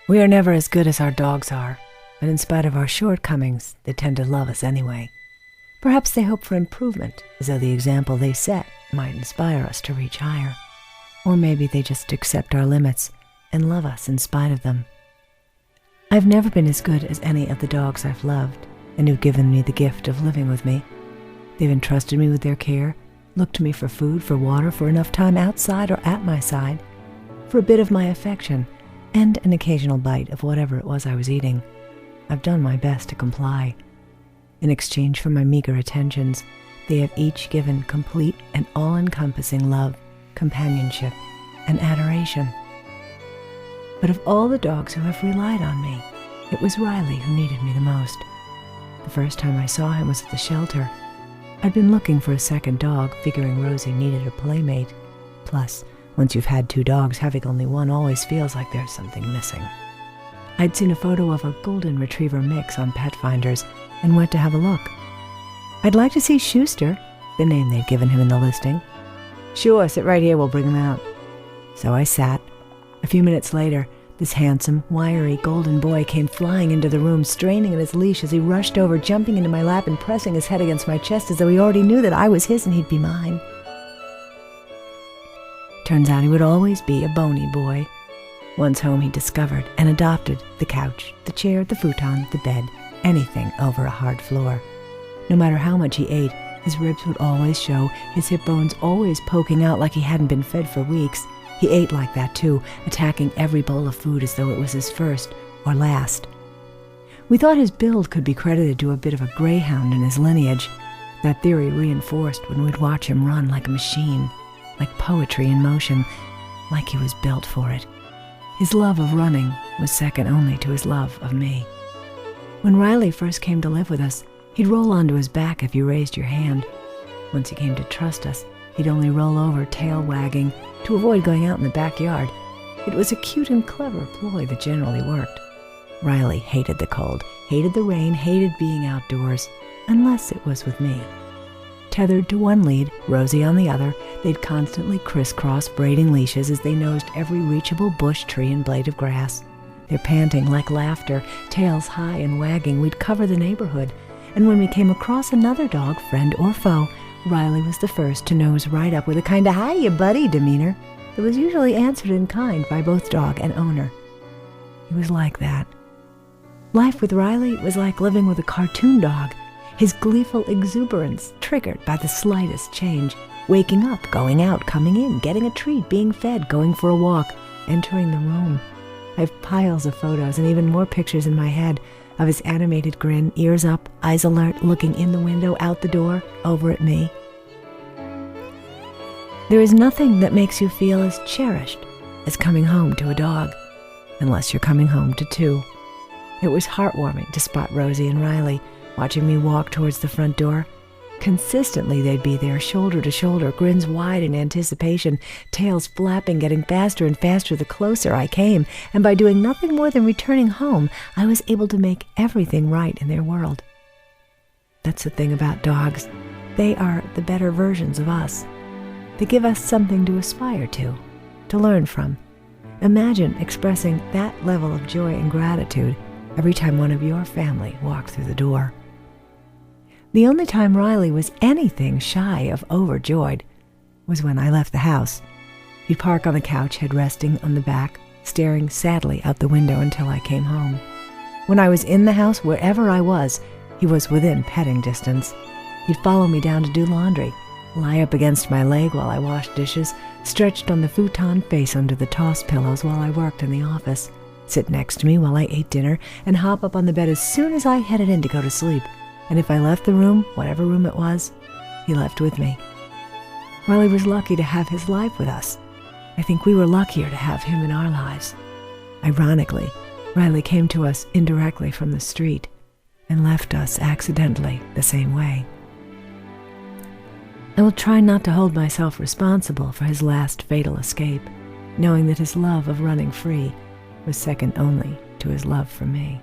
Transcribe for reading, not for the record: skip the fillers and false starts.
We are never as good as our dogs are, but in spite of our shortcomings, they tend to love us anyway. Perhaps they hope for improvement, as though the example they set might inspire us to reach higher. Or maybe they just accept our limits and love us in spite of them. I've never been as good as any of the dogs I've loved and who've given me the gift of living with me. They've entrusted me with their care, looked to me for food, for water, for enough time outside or at my side, for a bit of my affection, and an occasional bite of whatever it was I was eating. I've done my best to comply. In exchange for my meager attentions, they have each given complete and all-encompassing love, companionship, and adoration. But of all the dogs who have relied on me, it was Riley who needed me the most. The first time I saw him was at the shelter. I'd been looking for a second dog, figuring Rosie needed a playmate. Plus, once you've had two dogs, having only one always feels like there's something missing. I'd seen a photo of a golden retriever mix on Pet Finders and went to have a look. "I'd like to see Schuster," the name they'd given him in the listing. "Sure, sit right here, we'll bring him out." So I sat. A few minutes later, this handsome, wiry, golden boy came flying into the room, straining at his leash as he rushed over, jumping into my lap and pressing his head against my chest as though he already knew that I was his and he'd be mine. Turns out he would always be a bony boy. Once home, he discovered and adopted the couch, the chair, the futon, the bed, anything over a hard floor. No matter how much he ate, his ribs would always show, his hip bones always poking out like he hadn't been fed for weeks. He ate like that too, attacking every bowl of food as though it was his first or last. We thought his build could be credited to a bit of a greyhound in his lineage. That theory reinforced when we'd watch him run like a machine, like poetry in motion, like he was built for it. His love of running was second only to his love of me. When Riley first came to live with us, he'd roll onto his back if you raised your hand. Once he came to trust us, he'd only roll over, tail wagging, to avoid going out in the backyard. It was a cute and clever ploy that generally worked. Riley hated the cold, hated the rain, hated being outdoors, unless it was with me. Tethered to one lead, Rosie on the other, they'd constantly crisscross, braiding leashes as they nosed every reachable bush, tree, and blade of grass. Their panting like laughter, tails high and wagging, we'd cover the neighborhood. And when we came across another dog, friend or foe, Riley was the first to nose right up with a kind of "hiya, buddy" demeanor that was usually answered in kind by both dog and owner. He was like that. Life with Riley was like living with a cartoon dog, his gleeful exuberance triggered by the slightest change, waking up, going out, coming in, getting a treat, being fed, going for a walk, entering the room. I have piles of photos and even more pictures in my head of his animated grin, ears up, eyes alert, looking in the window, out the door, over at me. There is nothing that makes you feel as cherished as coming home to a dog, unless you're coming home to two. It was heartwarming to spot Rosie and Riley watching me walk towards the front door. Consistently they'd be there, shoulder to shoulder, grins wide in anticipation, tails flapping, getting faster and faster the closer I came, and by doing nothing more than returning home, I was able to make everything right in their world. That's the thing about dogs. They are the better versions of us. They give us something to aspire to learn from. Imagine expressing that level of joy and gratitude every time one of your family walked through the door. The only time Riley was anything shy of overjoyed was when I left the house. He'd park on the couch, head resting on the back, staring sadly out the window until I came home. When I was in the house, wherever I was, he was within petting distance. He'd follow me down to do laundry, lie up against my leg while I washed dishes, stretched on the futon face under the toss pillows while I worked in the office, sit next to me while I ate dinner, and hop up on the bed as soon as I headed in to go to sleep. And if I left the room, whatever room it was, he left with me. Riley was lucky to have his life with us. I think we were luckier to have him in our lives. Ironically, Riley came to us indirectly from the street and left us accidentally the same way. I will try not to hold myself responsible for his last fatal escape, knowing that his love of running free was second only to his love for me.